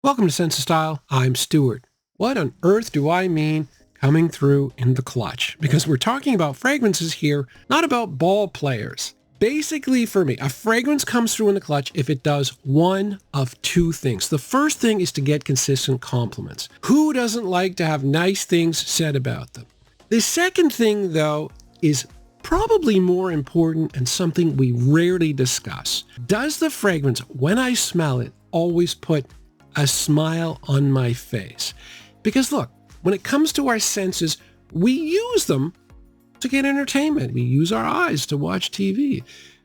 Welcome to Sense of Style. I'm Stuart. What on earth do I mean coming through in the clutch? Because we're talking about fragrances here, not about ball players. Basically, for me, a fragrance comes through in the clutch if it does one of two things. The first thing is to get consistent compliments. Who doesn't like to have nice things said about them? The second thing, though, is probably more important and something we rarely discuss. Does the fragrance, when I smell it, always put a smile on my face? Because look, when it comes to our senses, we use them to get entertainment. We use our eyes to watch TV.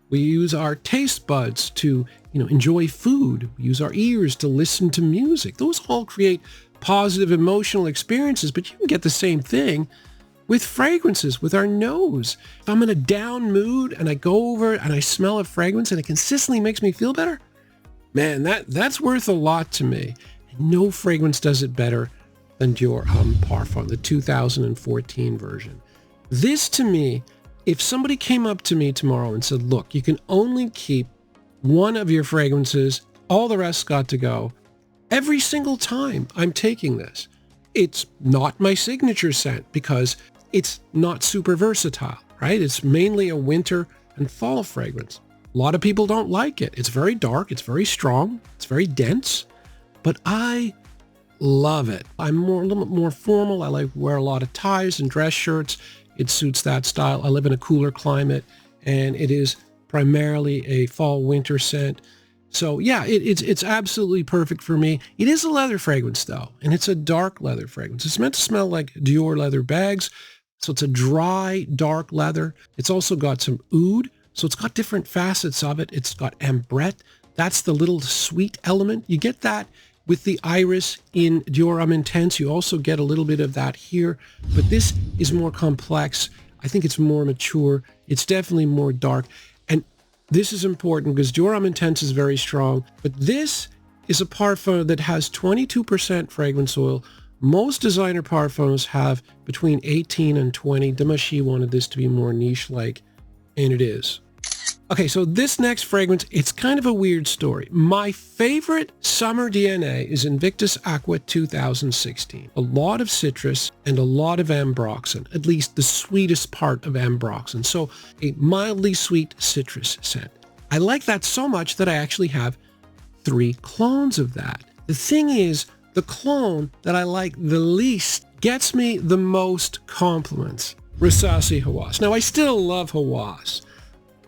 We use our taste buds to, enjoy food. We use our ears to listen to music. Those all create positive emotional experiences, but you can get the same thing with fragrances, with our nose. If I'm in a down mood and I go over and I smell a fragrance and it consistently makes me feel better, man, that's worth a lot to me. And no fragrance does it better than Dior Homme Parfum, the 2014 version. This, to me, if somebody came up to me tomorrow and said, look, you can only keep one of your fragrances, all the rest got to go, every single time I'm taking this. It's not my signature scent because it's not super versatile, right? It's mainly a winter and fall fragrance. A lot of people don't like it. It's very dark. It's very strong. It's very dense. But I love it. I'm a little bit more formal. I like to wear a lot of ties and dress shirts. It suits that style. I live in a cooler climate, and it is primarily a fall-winter scent. So yeah, it's absolutely perfect for me. It is a leather fragrance, though, and it's a dark leather fragrance. It's meant to smell like Dior leather bags. So it's a dry, dark leather. It's also got some oud. So it's got different facets of it. It's got ambrette. That's the little sweet element. You get that with the iris in Dior Homme Intense. You also get a little bit of that here. But this is more complex. I think it's more mature. It's definitely more dark. And this is important because Dior Homme Intense is very strong. But this is a parfum that has 22% fragrance oil. Most designer parfums have between 18 and 20. Demachi wanted this to be more niche-like, and it is. Okay, so this next fragrance, it's kind of a weird story. My favorite summer DNA is Invictus Aqua 2016. A lot of citrus and a lot of ambroxan, at least the sweetest part of ambroxan. So a mildly sweet citrus scent. I like that so much that I actually have 3 clones of that. The thing is, the clone that I like the least gets me the most compliments. Rasasi Hawas. Now, I still love Hawas.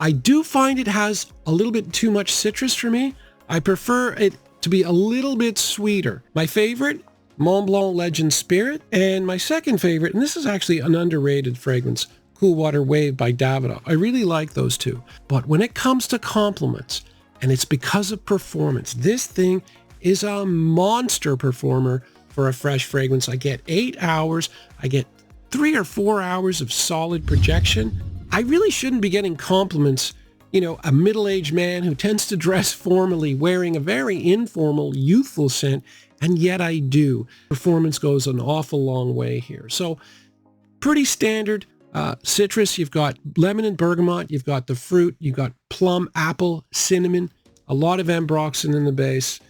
I do find it has a little bit too much citrus for me. I prefer it to be a little bit sweeter. My favorite, Mont Blanc Legend Spirit. And my second favorite, and this is actually an underrated fragrance, Cool Water Wave by Davidoff. I really like those two. But when it comes to compliments, and it's because of performance, this thing is a monster performer for a fresh fragrance. I get 8 hours. I get 3 or 4 hours of solid projection. I really shouldn't be getting compliments, a middle-aged man who tends to dress formally, wearing a very informal, youthful scent, and yet I do. Performance goes an awful long way here. So pretty standard citrus. You've got lemon and bergamot. You've got the fruit. You've got plum, apple, cinnamon, a lot of ambroxan in the base.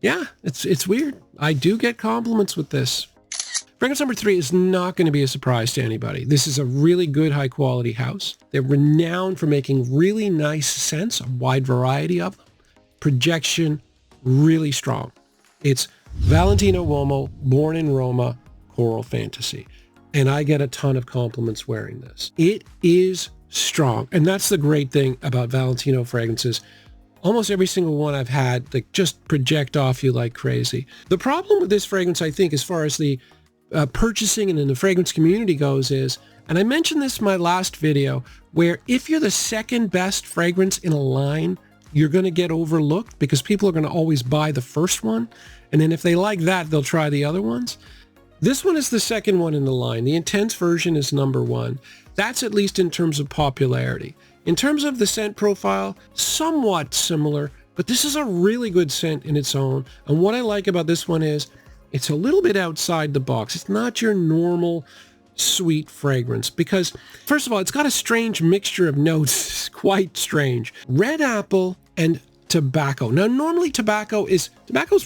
Yeah, it's weird. I do get compliments with this. Fragrance number 3 is not going to be a surprise to anybody. This is a really good high-quality house. They're renowned for making really nice scents, a wide variety of them. Projection, really strong. It's Valentino Uomo, born in Roma, Coral Fantasy. And I get a ton of compliments wearing this. It is strong. And that's the great thing about Valentino fragrances. Almost every single one I've had, they just project off you like crazy. The problem with this fragrance, I think, as far as the purchasing and in the fragrance community goes is, and I mentioned this in my last video, where if you're the second best fragrance in a line, you're going to get overlooked because people are going to always buy the first one. And then if they like that, they'll try the other ones. This one is the second one in the line. The Intense version is number 1. That's at least in terms of popularity. In terms of the scent profile, somewhat similar, but this is a really good scent in its own. And what I like about this one is it's a little bit outside the box. It's not your normal sweet fragrance because, first of all, it's got a strange mixture of notes, quite strange. Red apple and tobacco. Now, normally tobacco's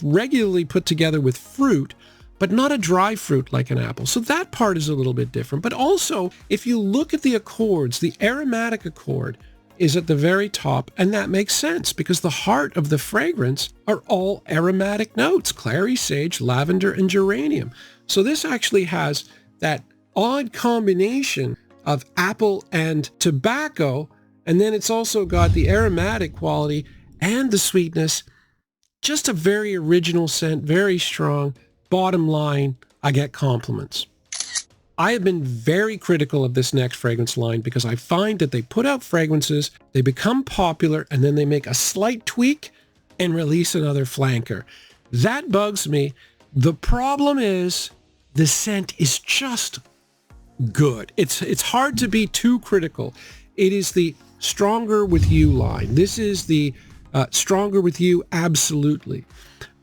regularly put together with fruit, but not a dry fruit like an apple. So that part is a little bit different. But also, if you look at the accords, the aromatic accord is at the very top, and that makes sense because the heart of the fragrance are all aromatic notes: clary, sage, lavender, and geranium. So this actually has that odd combination of apple and tobacco, and then it's also got the aromatic quality and the sweetness. Just a very original scent, very strong. Bottom line, I get compliments. I have been very critical of this next fragrance line because I find that they put out fragrances, they become popular, and then they make a slight tweak and release another flanker. That bugs me. The problem is the scent is just good. It's hard to be too critical. It is the Stronger With You line. This is the Stronger With You, absolutely.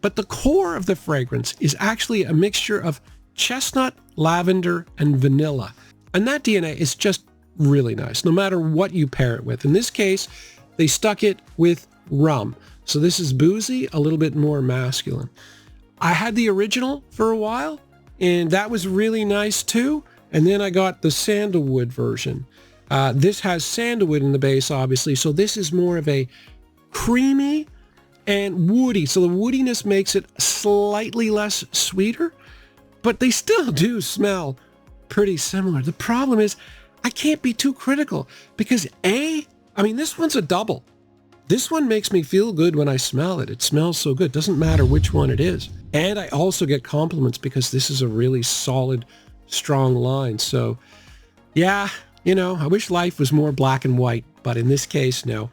But the core of the fragrance is actually a mixture of chestnut, lavender, and vanilla. And that DNA is just really nice, no matter what you pair it with. In this case, they stuck it with rum. So this is boozy, a little bit more masculine. I had the original for a while, and that was really nice too. And then I got the sandalwood version. This has sandalwood in the base, obviously. So this is more of a creamy and woody. So the woodiness makes it slightly less sweeter, but they still do smell pretty similar. The problem is I can't be too critical because this one's a double. This one makes me feel good when I smell it. It smells so good. Doesn't matter which one it is. And I also get compliments because this is a really solid, strong line. So yeah, I wish life was more black and white, but in this case, no.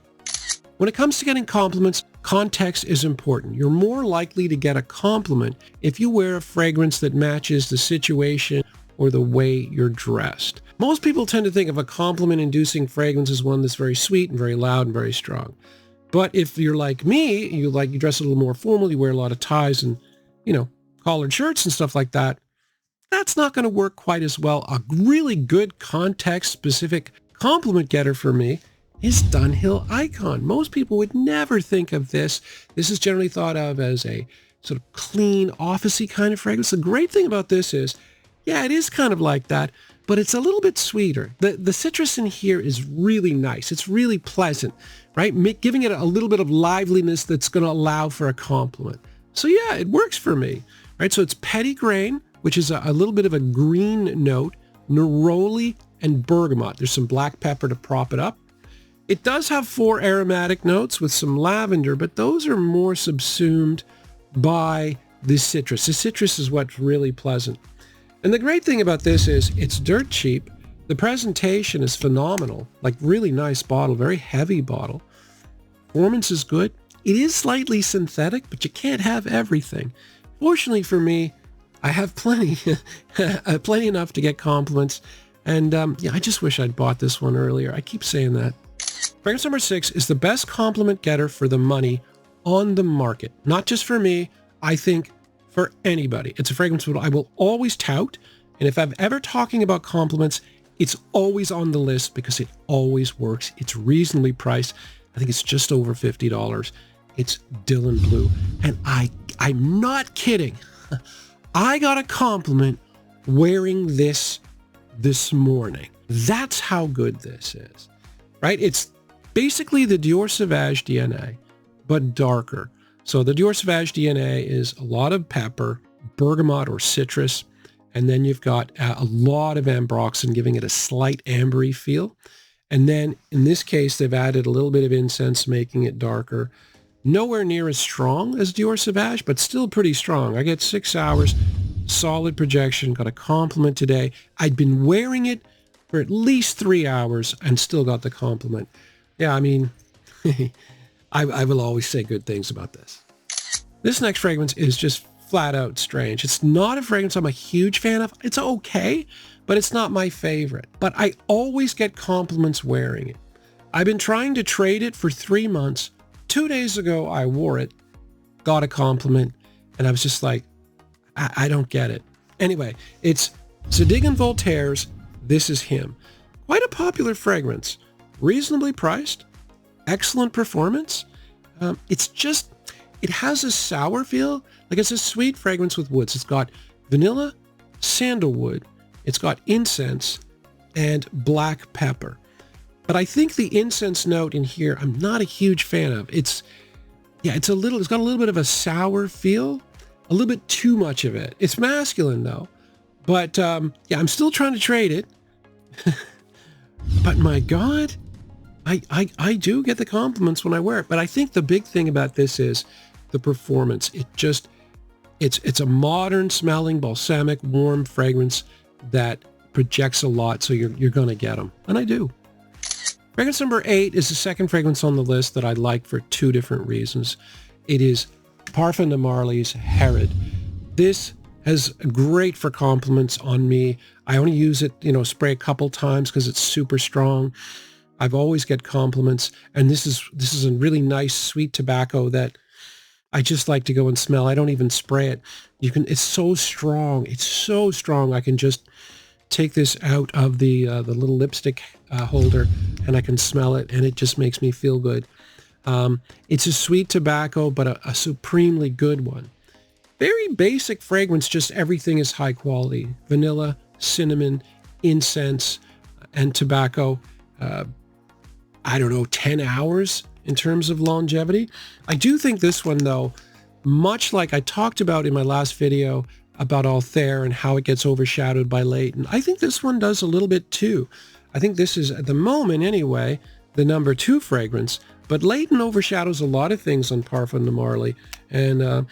When it comes to getting compliments, context is important. You're more likely to get a compliment if you wear a fragrance that matches the situation or the way you're dressed. Most people tend to think of a compliment-inducing fragrance as one that's very sweet and very loud and very strong. But if you're like me, you dress a little more formal, you wear a lot of ties and, collared shirts and stuff like that, that's not going to work quite as well. A really good context-specific compliment getter for me is Dunhill Icon. Most people would never think of this. This is generally thought of as a sort of clean, office-y kind of fragrance. The great thing about this is, yeah, it is kind of like that, but it's a little bit sweeter. The citrus in here is really nice. It's really pleasant, right? Giving it a little bit of liveliness that's going to allow for a compliment. So yeah, it works for me, right? So it's petitgrain, which is a little bit of a green note, neroli, and bergamot. There's some black pepper to prop it up. It does have 4 aromatic notes with some lavender, but those are more subsumed by the citrus. The citrus is what's really pleasant. And the great thing about this is it's dirt cheap. The presentation is phenomenal, like really nice bottle, very heavy bottle. Performance is good. It is slightly synthetic, but you can't have everything. Fortunately for me, I have plenty, plenty enough to get compliments. And I just wish I'd bought this one earlier. I keep saying that. Fragrance number 6 is the best compliment getter for the money on the market. Not just for me, I think for anybody. It's a fragrance that I will always tout. And if I'm ever talking about compliments, it's always on the list because it always works. It's reasonably priced. I think it's just over $50. It's Dylan Blue. And I'm not kidding. I got a compliment wearing this morning. That's how good this is, right? It's basically the Dior Sauvage DNA, but darker. So the Dior Sauvage DNA is a lot of pepper, bergamot or citrus, and then you've got a lot of ambroxan, giving it a slight ambery feel. And then in this case, they've added a little bit of incense, making it darker. Nowhere near as strong as Dior Sauvage, but still pretty strong. I get 6 hours, solid projection, got a compliment today. I'd been wearing it for at least 3 hours and still got the compliment. Yeah, I mean, I will always say good things about this. This next fragrance is just flat out strange. It's not a fragrance I'm a huge fan of. It's okay, but it's not my favorite. But I always get compliments wearing it. I've been trying to trade it for 3 months. 2 days ago, I wore it, got a compliment, and I was just like, I don't get it. Anyway, it's Zadig and Voltaire's This Is Him. Quite a popular fragrance, reasonably priced, excellent performance. It's just, it has a sour feel. Like it's a sweet fragrance with woods. It's got vanilla, sandalwood, it's got incense, and black pepper. But I think the incense note in here, I'm not a huge fan of. It's got a little bit of a sour feel, a little bit too much of it. It's masculine though. But I'm still trying to trade it. But my God, I do get the compliments when I wear it. But I think the big thing about this is the performance. It's a modern smelling, balsamic, warm fragrance that projects a lot. So you're going to get them. And I do. Fragrance number 8 is the second fragrance on the list that I like for 2 different reasons. It is Parfum de Marly's Herod. This is great for compliments on me. I only use it, spray a couple times because it's super strong. I've always get compliments, and this is a really nice sweet tobacco that I just like to go and smell. I don't even spray it. It's so strong. It's so strong. I can just take this out of the little lipstick holder, and I can smell it, and it just makes me feel good. It's a sweet tobacco, but a supremely good one. Very basic fragrance, just everything is high quality. Vanilla, cinnamon, incense, and tobacco. 10 hours in terms of longevity. I do think this one, though, much like I talked about in my last video about Voltaire and how it gets overshadowed by Leighton, I think this one does a little bit too. I think this is, at the moment anyway, the number 2 fragrance, but Leighton overshadows a lot of things on Parfum de Marly. And,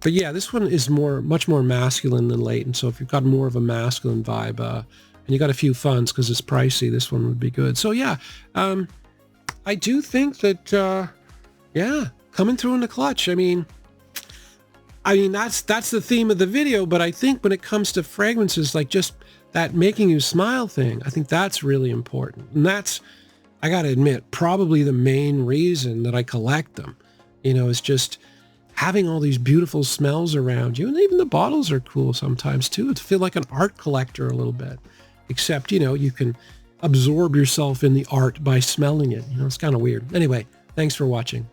but yeah, this one is much more masculine than Leighton. So if you've got more of a masculine vibe, and you got a few funds because it's pricey, this one would be good. So yeah, I do think that, coming through in the clutch. I mean, that's the theme of the video, but I think when it comes to fragrances, like just that making you smile thing, I think that's really important. And that's, I got to admit, probably the main reason that I collect them, is just having all these beautiful smells around you. And even the bottles are cool sometimes too. To feel like an art collector a little bit, except, you can absorb yourself in the art by smelling it. It's kind of weird. Anyway, thanks for watching.